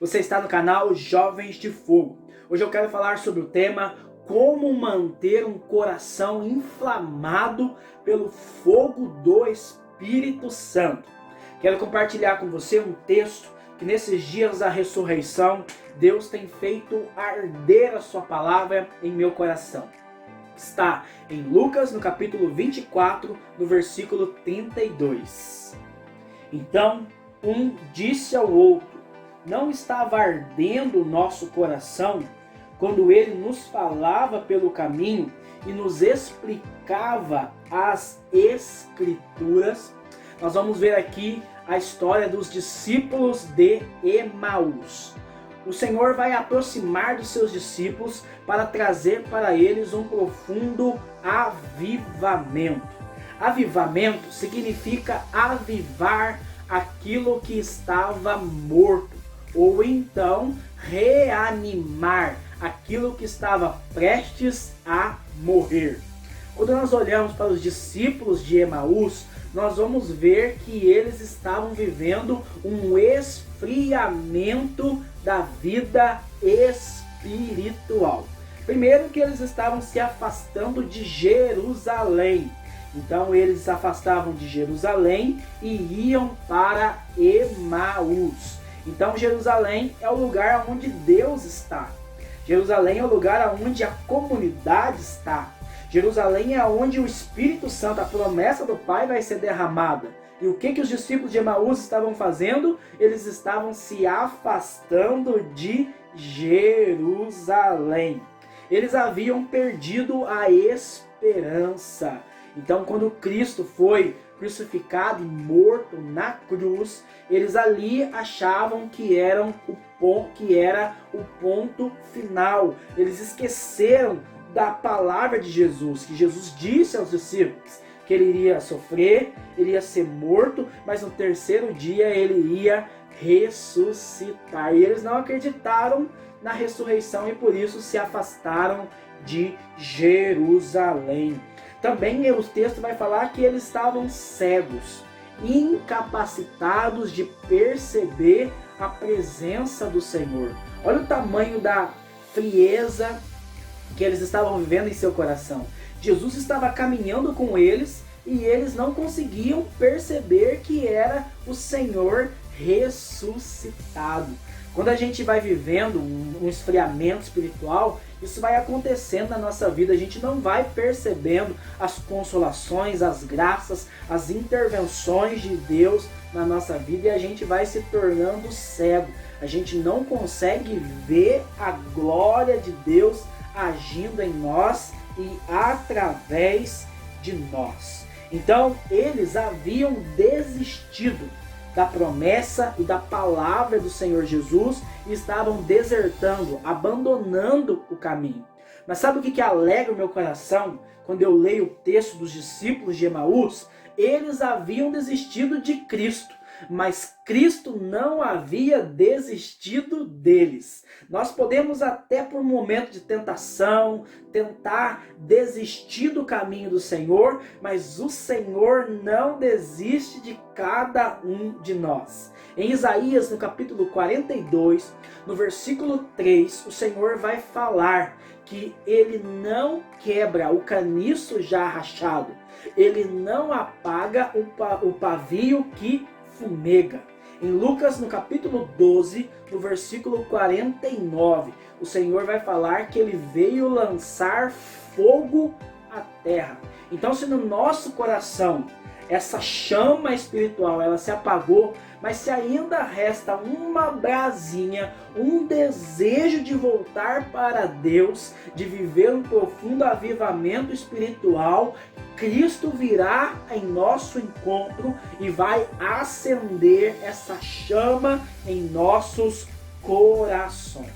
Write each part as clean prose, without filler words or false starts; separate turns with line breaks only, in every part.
Você está no canal Jovens de Fogo. Hoje eu quero falar sobre o tema como manter um coração inflamado pelo fogo do Espírito Santo. Quero compartilhar com você um texto que nesses dias da ressurreição Deus tem feito arder a sua palavra em meu coração. Está em Lucas no capítulo 24, no versículo 32. Então, um disse ao outro: não estava ardendo o nosso coração quando ele nos falava pelo caminho e nos explicava as Escrituras? Nós vamos ver aqui a história dos discípulos de Emaús. O Senhor vai aproximar dos seus discípulos para trazer para eles um profundo avivamento. Avivamento significa avivar aquilo que estava morto, ou então reanimar aquilo que estava prestes a morrer. Quando nós olhamos para os discípulos de Emaús, nós vamos ver que eles estavam vivendo um esfriamento da vida espiritual. Primeiro que eles estavam se afastando de Jerusalém. Então eles se afastavam de Jerusalém e iam para Emaús. Então Jerusalém é o lugar onde Deus está. Jerusalém é o lugar onde a comunidade está. Jerusalém é onde o Espírito Santo, a promessa do Pai, vai ser derramada. E o que os discípulos de Emaús estavam fazendo? Eles estavam se afastando de Jerusalém. Eles haviam perdido a esperança. Então, quando Cristo foi crucificado e morto na cruz, eles ali achavam que era o ponto final. Eles esqueceram da palavra de Jesus, que Jesus disse aos discípulos que ele iria sofrer, ele ia ser morto, mas no terceiro dia ele ia ressuscitar. E eles não acreditaram na ressurreição e por isso se afastaram de Jerusalém. Também o texto vai falar que eles estavam cegos, incapacitados de perceber a presença do Senhor. Olha o tamanho da frieza que eles estavam vivendo em seu coração. Jesus estava caminhando com eles e eles não conseguiam perceber que era o Senhor ressuscitado. Quando a gente vai vivendo um esfriamento espiritual, isso vai acontecendo na nossa vida. A gente não vai percebendo as consolações, as graças, as intervenções de Deus na nossa vida e a gente vai se tornando cego. A gente não consegue ver a glória de Deus agindo em nós e através de nós. Então, eles haviam desistido da promessa e da palavra do Senhor Jesus e estavam desertando, abandonando o caminho. Mas sabe o que alegra o meu coração quando eu leio o texto dos discípulos de Emaús? Eles haviam desistido de Cristo, mas Cristo não havia desistido deles. Nós podemos até por um momento de tentação, tentar desistir do caminho do Senhor, mas o Senhor não desiste de cada um de nós. Em Isaías, no capítulo 42, no versículo 3, o Senhor vai falar que ele não quebra o caniço já rachado, ele não apaga o pavio que fumega. Em Lucas, no capítulo 12, no versículo 49, o Senhor vai falar que ele veio lançar fogo à terra. Então, se no nosso coração essa chama espiritual ela se apagou, mas se ainda resta uma brasinha, um desejo de voltar para Deus, de viver um profundo avivamento espiritual, Cristo virá em nosso encontro e vai acender essa chama em nossos corações.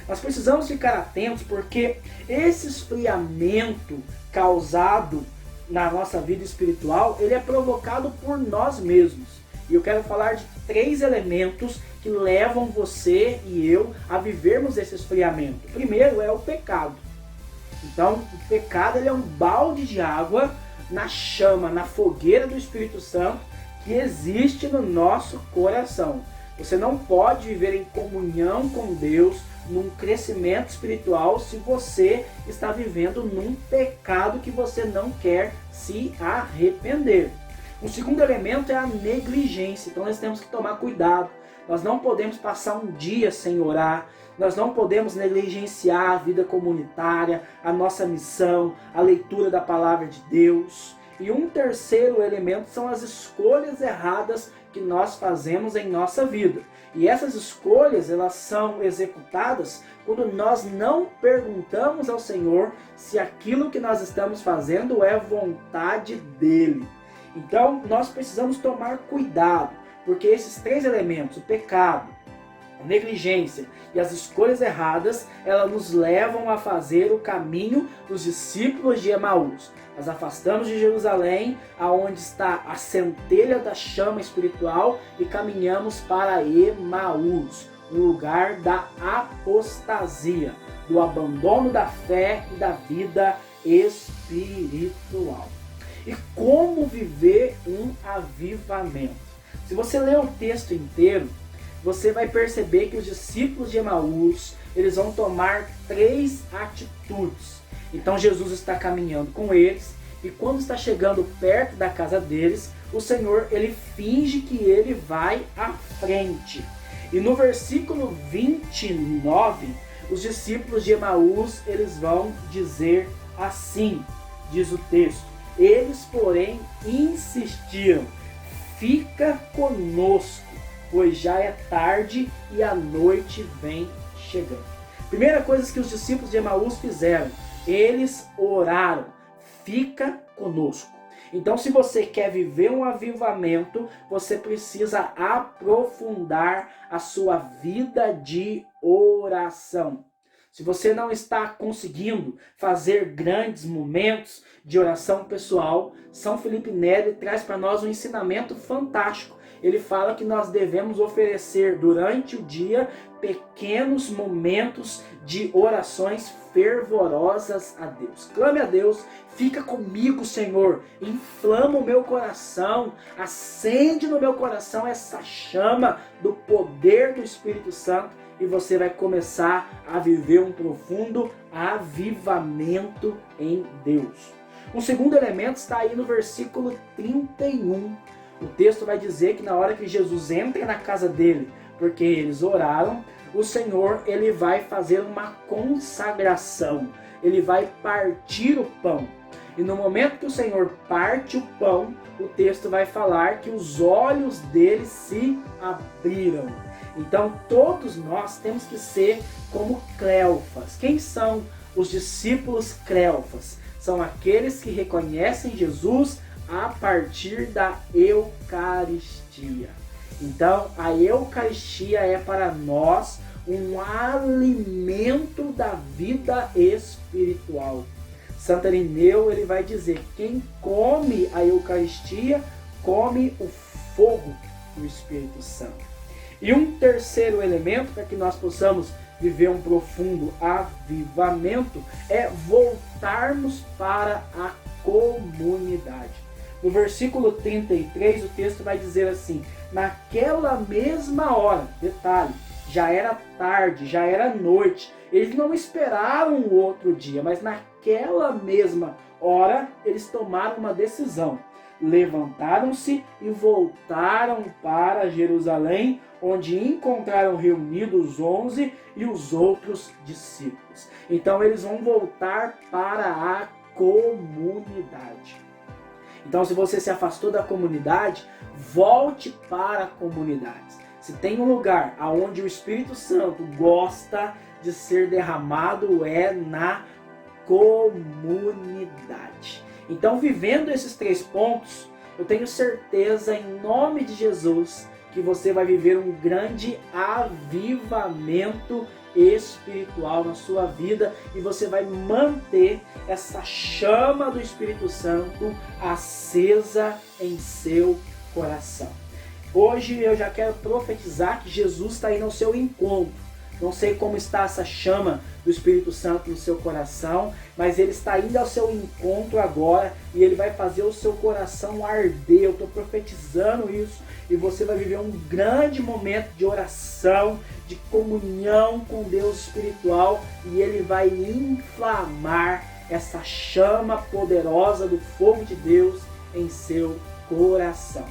Nós precisamos ficar atentos porque esse esfriamento causado na nossa vida espiritual, ele é provocado por nós mesmos. E eu quero falar de 3 elementos que levam você e eu a vivermos esse esfriamento. O primeiro é o pecado. Então, o pecado ele é um balde de água na chama, na fogueira do Espírito Santo que existe no nosso coração. Você não pode viver em comunhão com Deus, num crescimento espiritual, se você está vivendo num pecado que você não quer se arrepender. O segundo elemento é a negligência. Então nós temos que tomar cuidado. Nós não podemos passar um dia sem orar. Nós não podemos negligenciar a vida comunitária, a nossa missão, a leitura da palavra de Deus. E um terceiro elemento são as escolhas erradas que nós fazemos em nossa vida. E essas escolhas, elas são executadas quando nós não perguntamos ao Senhor se aquilo que nós estamos fazendo é vontade dele. Então, nós precisamos tomar cuidado, porque esses três elementos, o pecado, a negligência e as escolhas erradas, elas nos levam a fazer o caminho dos discípulos de Emaús. Nós afastamos de Jerusalém, aonde está a centelha da chama espiritual, e caminhamos para Emaús, o lugar da apostasia, do abandono da fé e da vida espiritual. E como viver um avivamento? Se você ler o texto inteiro, você vai perceber que os discípulos de Emaús, eles vão tomar 3 atitudes. Então Jesus está caminhando com eles, e quando está chegando perto da casa deles, o Senhor, ele finge que ele vai à frente. E no versículo 29, os discípulos de Emaús, eles vão dizer assim, diz o texto: eles, porém, insistiram: fica conosco, pois já é tarde e a noite vem chegando. Primeira coisa que os discípulos de Emaús fizeram, eles oraram: fica conosco. Então, se você quer viver um avivamento, você precisa aprofundar a sua vida de oração. Se você não está conseguindo fazer grandes momentos de oração pessoal, São Felipe Neri traz para nós um ensinamento fantástico. Ele fala que nós devemos oferecer durante o dia pequenos momentos de orações fervorosas a Deus. Clame a Deus: fica comigo, Senhor, inflama o meu coração, acende no meu coração essa chama do poder do Espírito Santo, e você vai começar a viver um profundo avivamento em Deus. Um segundo elemento está aí no versículo 31. O texto vai dizer que na hora que Jesus entra na casa dele, porque eles oraram, o Senhor, ele vai fazer uma consagração. Ele vai partir o pão. E no momento que o Senhor parte o pão, o texto vai falar que os olhos dele se abriram. Então todos nós temos que ser como Cleofas. Quem são os discípulos Cleofas? São aqueles que reconhecem Jesus a partir da Eucaristia. Então a Eucaristia é para nós um alimento da vida espiritual. Santo Irineu, ele vai dizer: quem come a Eucaristia come o fogo do Espírito Santo. E um terceiro elemento para que nós possamos viver um profundo avivamento é voltarmos para a comunidade. No versículo 33, o texto vai dizer assim: naquela mesma hora, detalhe, já era tarde, já era noite, eles não esperaram o outro dia, mas naquela mesma hora eles tomaram uma decisão. Levantaram-se e voltaram para Jerusalém, onde encontraram reunidos os 11 e os outros discípulos. Então eles vão voltar para a comunidade. Então, se você se afastou da comunidade, volte para a comunidade. Se tem um lugar onde o Espírito Santo gosta de ser derramado, é na comunidade. Então, vivendo esses 3 pontos, eu tenho certeza, em nome de Jesus, que você vai viver um grande avivamento espiritual na sua vida, e você vai manter essa chama do Espírito Santo acesa em seu coração. Hoje eu já quero profetizar que Jesus está indo ao seu encontro. Não sei como está essa chama do Espírito Santo no seu coração, mas ele está indo ao seu encontro agora e ele vai fazer o seu coração arder. Eu estou profetizando isso e você vai viver um grande momento de oração, de comunhão com Deus espiritual e ele vai inflamar essa chama poderosa do fogo de Deus em seu coração.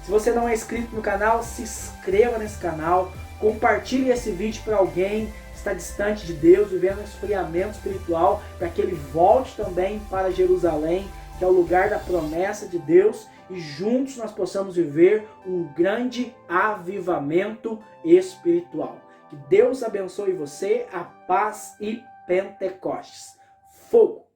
Se você não é inscrito no canal, se inscreva nesse canal, compartilhe esse vídeo para alguém que está distante de Deus, vivendo um esfriamento espiritual, para que ele volte também para Jerusalém, que é o lugar da promessa de Deus, e juntos nós possamos viver um grande avivamento espiritual. Que Deus abençoe você, a paz e Pentecostes.